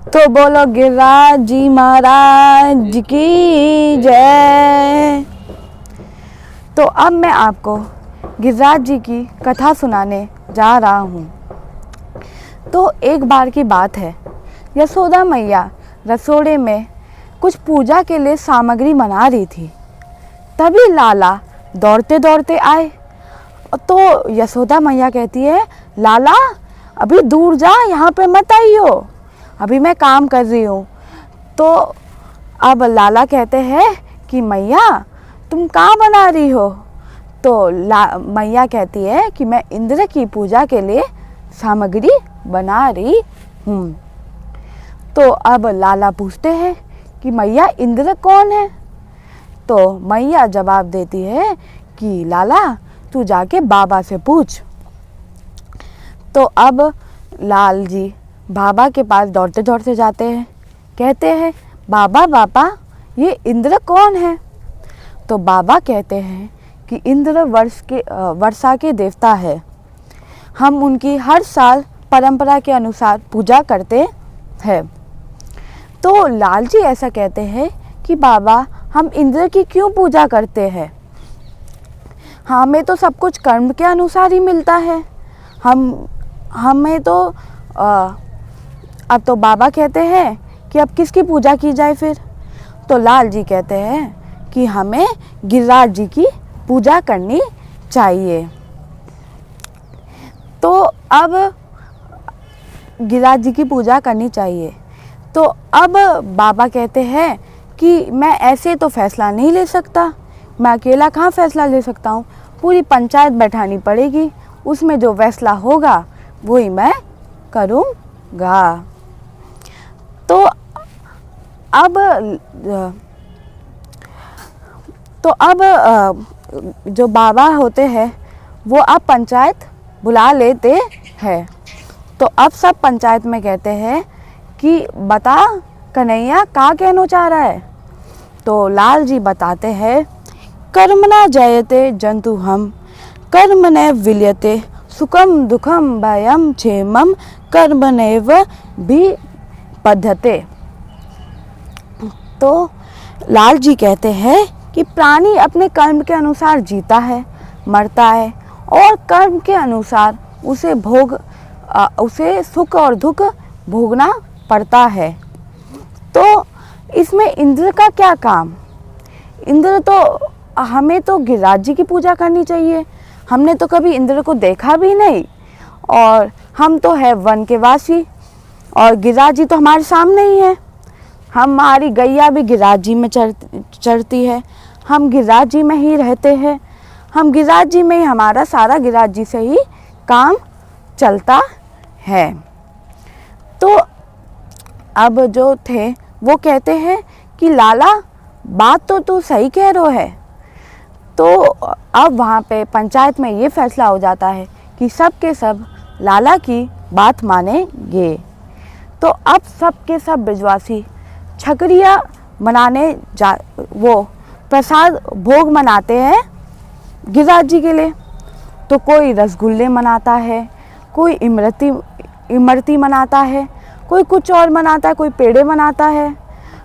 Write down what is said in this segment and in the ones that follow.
तो बोलो गिरिराज जी महाराज की जय। तो अब मैं आपको गिरिराज जी की कथा सुनाने जा रहा हूँ। तो एक बार की बात है, यशोदा मैया रसोड़े में कुछ पूजा के लिए सामग्री बना रही थी। तभी लाला दौड़ते दौड़ते आए। तो यशोदा मैया कहती है, लाला अभी दूर जा, यहाँ पे मत आइयो, अभी मैं काम कर रही हूँ। तो अब लाला कहते हैं कि मैया तुम कहाँ बना रही हो? तो मैया कहती है कि मैं इंद्र की पूजा के लिए सामग्री बना रही हूँ। तो अब लाला पूछते हैं कि मैया इंद्र कौन है? तो मैया जवाब देती है कि लाला तू जाके बाबा से पूछ। तो अब लाल जी बाबा के पास दौड़ते दौड़ते जाते हैं। कहते हैं, बाबा बाबा ये इंद्र कौन है? तो बाबा कहते हैं कि इंद्र वर्षा के देवता है। हम उनकी हर साल परंपरा के अनुसार पूजा करते हैं। तो लाल जी ऐसा कहते हैं कि बाबा हम इंद्र की क्यों पूजा करते हैं? हमें तो सब कुछ कर्म के अनुसार ही मिलता है। हमें तो अब तो बाबा कहते हैं कि अब किसकी पूजा की जाए फिर? तो लाल जी कहते हैं कि हमें गिरिराज जी की पूजा करनी चाहिए। तो अब गिरिराज जी की पूजा करनी चाहिए। तो अब बाबा कहते हैं कि मैं ऐसे तो फैसला नहीं ले सकता, मैं अकेला कहाँ फैसला ले सकता हूँ, पूरी पंचायत बैठानी पड़ेगी, उसमें जो फैसला होगा वही मैं करूँगा। तो अब जो बाबा होते हैं वो अब पंचायत बुला लेते हैं। तो अब सब पंचायत में कहते हैं कि बता कन्हैया क्या कहना चाह रहा है? तो लाल जी बताते हैं, कर्मणा जयते जंतु हम कर्मणे विलियते सुखम दुखम भयम क्षेमम कर्मणेव भी पद्धते। तो लाल जी कहते हैं कि प्राणी अपने कर्म के अनुसार जीता है, मरता है और कर्म के अनुसार उसे सुख और दुख भोगना पड़ता है। तो इसमें इंद्र का क्या काम? इंद्र तो हमें तो गिरिराज जी की पूजा करनी चाहिए। हमने तो कभी इंद्र को देखा भी नहीं और हम तो है वन के वासी और गिरिराज जी तो हमारे सामने ही है। हमारी गैया भी गिरिराज जी में चरती है, हम गिरिराज जी में ही रहते हैं, हम गिरिराज जी में ही हमारा सारा गिरिराज जी से ही काम चलता है। तो अब जो थे वो कहते हैं कि लाला बात तो तू सही कह रहा है। तो अब वहाँ पे पंचायत में ये फैसला हो जाता है कि सब के सब लाला की बात मानेंगे। तो अब सब के सब ब्रजवासी छकरिया मनाने वो प्रसाद भोग मनाते हैं गिरिराज जी के लिए। तो कोई रसगुल्ले मनाता है, कोई इमरती मनाता है, कोई कुछ और मनाता है, कोई पेड़े बनाता है,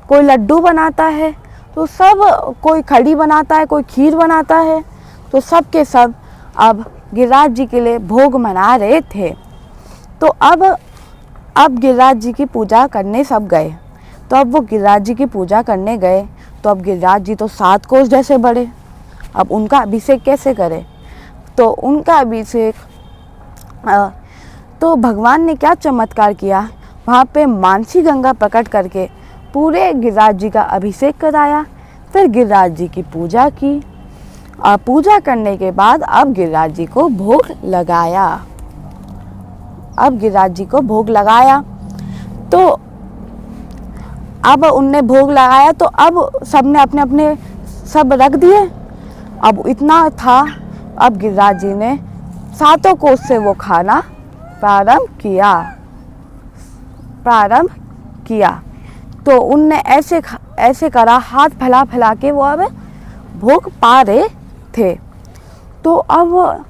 कोई लड्डू बनाता है, तो सब कोई खड़ी बनाता है, कोई खीर बनाता है। तो सब के सब अब गिरिराज जी के लिए भोग मना रहे थे। तो अब गिरिराज जी की पूजा करने सब गए। तो अब वो गिरिराज जी की पूजा करने गए तो अब गिरिराज जी तो 7 कोस जैसे बड़े, अब उनका अभिषेक कैसे करें? तो उनका अभिषेक तो भगवान ने क्या चमत्कार किया, वहाँ पे मानसी गंगा प्रकट करके पूरे गिरिराज जी का अभिषेक कराया। फिर गिरिराज जी की पूजा की और पूजा करने के बाद अब गिरिराज जी को भोग लगाया। तो अब उनने भोग लगाया तो अब सबने अपने अपने सब रख दिए। अब इतना था, अब गिरिराज जी ने 7 कोस से वो खाना प्रारंभ किया। तो उनने ऐसे करा, हाथ फैला के वो अब भोग पा रहे थे। तो अब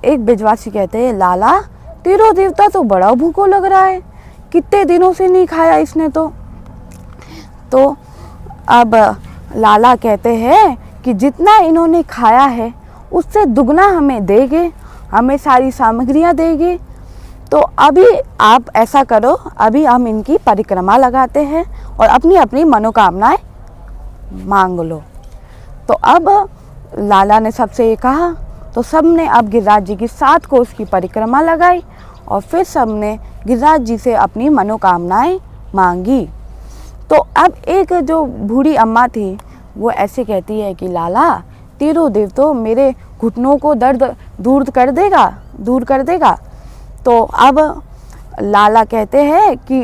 एक ब्रजवासी कहते हैं, लाला तेरो देवता तो बड़ा भूखो लग रहा है, कितने दिनों से नहीं खाया इसने तो अब लाला कहते हैं कि जितना इन्होंने खाया है उससे दुगना हमें देंगे, हमें सारी सामग्रियाँ देंगे। तो अभी आप ऐसा करो, अभी हम इनकी परिक्रमा लगाते हैं और अपनी अपनी मनोकामनाएं मांग लो। तो अब लाला ने सबसे ये कहा, तो सब ने अब गिरिराज जी की 7 कोस की परिक्रमा लगाई और फिर सब ने गिरिराज जी से अपनी मनोकामनाएं मांगी। तो अब एक जो बूढ़ी अम्मा थी वो ऐसे कहती है कि लाला तेरो देव तो मेरे घुटनों को दर्द दूर कर देगा। तो अब लाला कहते हैं कि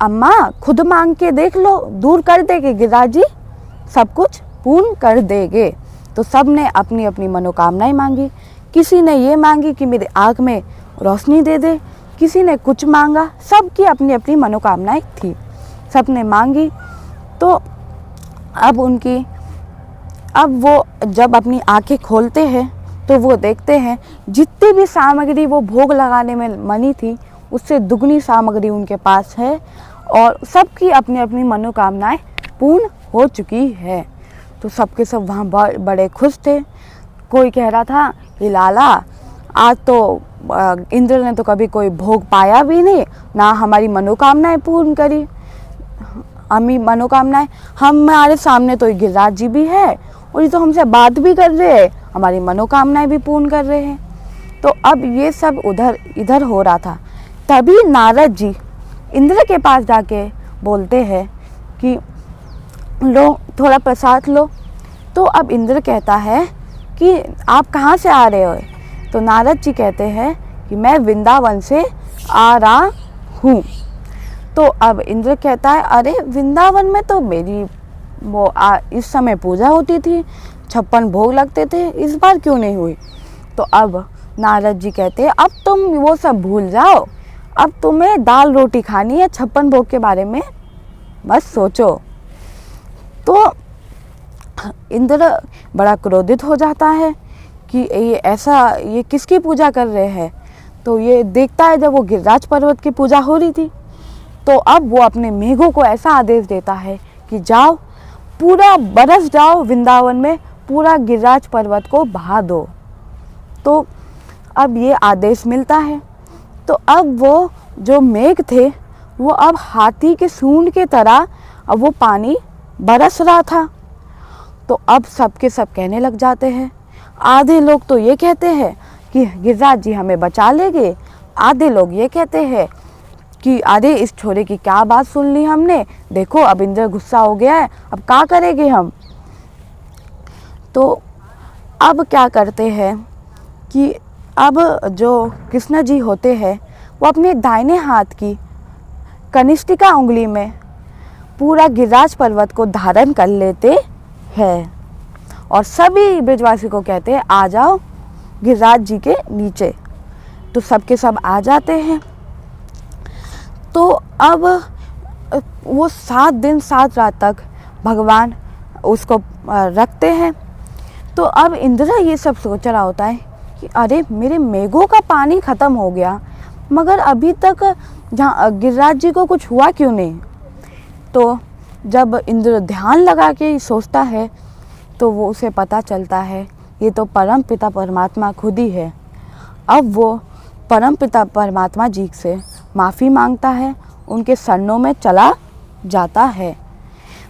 अम्मा खुद मांग के देख लो, दूर कर देंगे गिरिराज जी, सब कुछ पूर्ण कर देंगे। तो सब ने अपनी अपनी मनोकामनाएं मांगी। किसी ने ये मांगी कि मेरे आँख में रोशनी दे दे, किसी ने कुछ मांगा, सबकी अपनी अपनी मनोकामनाएं थी, सब ने मांगी। तो अब वो जब अपनी आंखें खोलते हैं तो वो देखते हैं जितनी भी सामग्री वो भोग लगाने में मनी थी उससे दुगनी सामग्री उनके पास है और सबकी अपनी अपनी मनोकामनाएं पूर्ण हो चुकी है। तो सबके सब वहाँ बड़े खुश थे। कोई कह रहा था कि लाला आज तो इंद्र ने तो कभी कोई भोग पाया भी नहीं, ना हमारी मनोकामनाएं पूर्ण करी। मनोकामनाएं हमारे सामने तो गिरिराज जी भी है और ये तो हमसे बात भी कर रहे हैं, हमारी मनोकामनाएं भी पूर्ण कर रहे हैं। तो अब ये सब इधर हो रहा था। तभी नारद जी इंद्र के पास जाके बोलते हैं कि लो थोड़ा प्रसाद लो। तो अब इंद्र कहता है कि आप कहाँ से आ रहे हो? तो नारद जी कहते हैं कि मैं वृंदावन से आ रहा हूँ। तो अब इंद्र कहता है अरे वृंदावन में तो मेरी इस समय पूजा होती थी, 56 भोग लगते थे, इस बार क्यों नहीं हुई? तो अब नारद जी कहते हैं अब तुम वो सब भूल जाओ, अब तुम्हें दाल रोटी खानी है, 56 भोग के बारे में बस सोचो। तो इंद्र बड़ा क्रोधित हो जाता है कि ये किसकी पूजा कर रहे हैं। तो ये देखता है जब वो गिरिराज पर्वत की पूजा हो रही थी, तो अब वो अपने मेघों को ऐसा आदेश देता है कि जाओ पूरा बरस जाओ वृंदावन में, पूरा गिरिराज पर्वत को बहा दो। तो अब ये आदेश मिलता है। तो अब वो जो मेघ थे वो अब हाथी के सूंड के तरह अब वो पानी बरस रहा था। तो अब सबके सब कहने लग जाते हैं, आधे लोग तो ये कहते हैं कि गिरिराज जी हमें बचा लेंगे, आधे लोग ये कहते हैं कि अरे इस छोरे की क्या बात सुन ली हमने, देखो अब इंद्र गुस्सा हो गया है, अब क्या करेंगे हम। तो अब क्या करते हैं कि अब जो कृष्ण जी होते हैं वो अपने दाहिने हाथ की कनिष्ठिका उंगली में पूरा गिरिराज पर्वत को धारण कर लेते हैं और सभी ब्रजवासी को कहते हैं आ जाओ गिरिराज जी के नीचे। तो सबके सब आ जाते हैं। तो अब वो 7 दिन 7 रात तक भगवान उसको रखते हैं। तो अब इंद्र ये सब सोच रहा होता है कि अरे मेरे मेघों का पानी ख़त्म हो गया, मगर अभी तक जहाँ गिरिराज जी को कुछ हुआ क्यों नहीं। तो जब इंद्र ध्यान लगा के सोचता है तो वो उसे पता चलता है ये तो परम पिता परमात्मा खुद ही है। अब वो परम पिता परमात्मा जी से माफ़ी मांगता है, उनके चरणों में चला जाता है।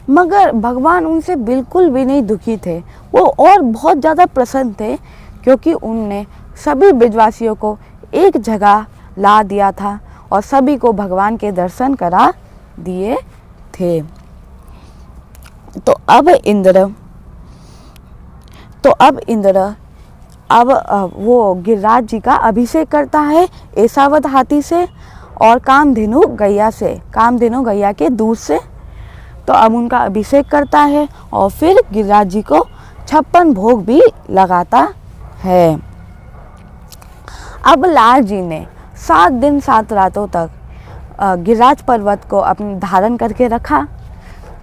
मगर भगवान उनसे बिल्कुल भी नहीं दुखी थे, वो और बहुत ज़्यादा प्रसन्न थे क्योंकि उनने सभी ब्रजवासियों को एक जगह ला दिया था और सभी को भगवान के दर्शन करा दिए थे। तो अब इंद्र वो गिरिराज जी का अभिषेक करता है ऐसावत हाथी से और कामधेनु गैया के दूध से। तो अब उनका अभिषेक करता है और फिर गिरिराज जी को 56 भोग भी लगाता है। अब लाल जी ने 7 दिन 7 रातों तक गिरिराज पर्वत को अपने धारण करके रखा।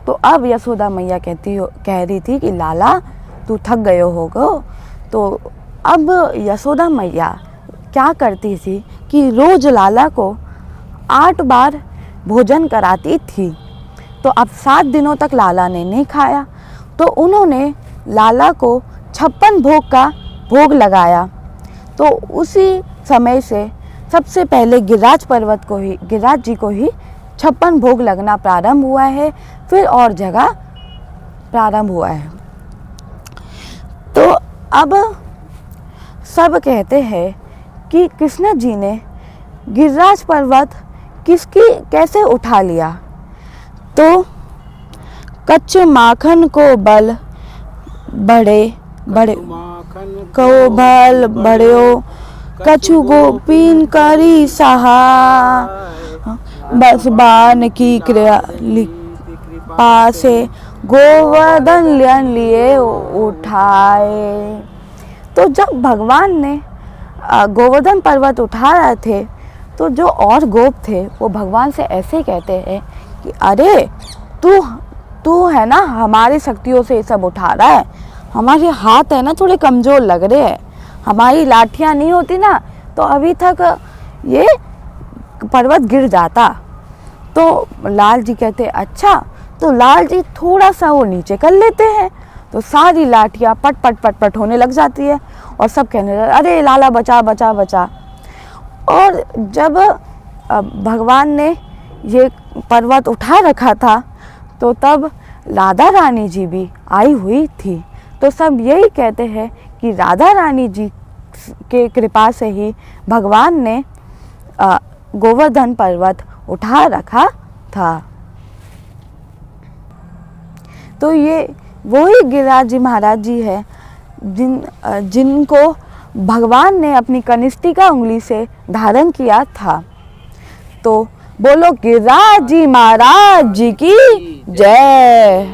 तो अब यशोदा मैया कह रही थी कि लाला तू थक गए होगा। तो अब यशोदा मैया क्या करती थी कि रोज लाला को 8 बार भोजन कराती थी। तो अब 7 दिनों तक लाला ने नहीं खाया, तो उन्होंने लाला को 56 भोग का भोग लगाया। तो उसी समय से सबसे पहले गिरिराज जी को ही 56 भोग लगना प्रारंभ हुआ है, फिर और जगह प्रारंभ हुआ है। तो अब सब कहते हैं कि कृष्ण जी ने गिरिराज पर्वत कैसे उठा लिया। तो कच्चे माखन को बल बड़े को बल बड़ो, कछु गोपीन करी सहा, बस बान की कृपा से गोवर्धन लिए उठाए। तो जब भगवान ने गोवर्धन पर्वत उठा रहे थे, तो जो और गोप थे वो भगवान से ऐसे कहते हैं कि अरे तू है ना, हमारी शक्तियों से ये सब उठा रहा है, हमारे हाथ है ना थोड़े कमज़ोर लग रहे हैं, हमारी लाठियाँ नहीं होती ना तो अभी तक ये पर्वत गिर जाता। तो लाल जी कहते अच्छा। तो लाल जी थोड़ा सा वो नीचे कर लेते हैं, तो सारी लाठियाँ पट पट पट पट होने लग जाती है और सब कहने लगे अरे लाला बचा बचा बचा। और जब भगवान ने ये पर्वत उठा रखा था, तो तब राधा रानी जी भी आई हुई थी। तो सब यही कहते हैं कि राधा रानी जी के कृपा से ही भगवान ने गोवर्धन पर्वत उठा रखा था। तो ये वही गिरिराज जी महाराज जी है जिनको भगवान ने अपनी कनिष्ठिका उंगली से धारण किया था। तो बोलो गिरिराज जी महाराज जी की जय।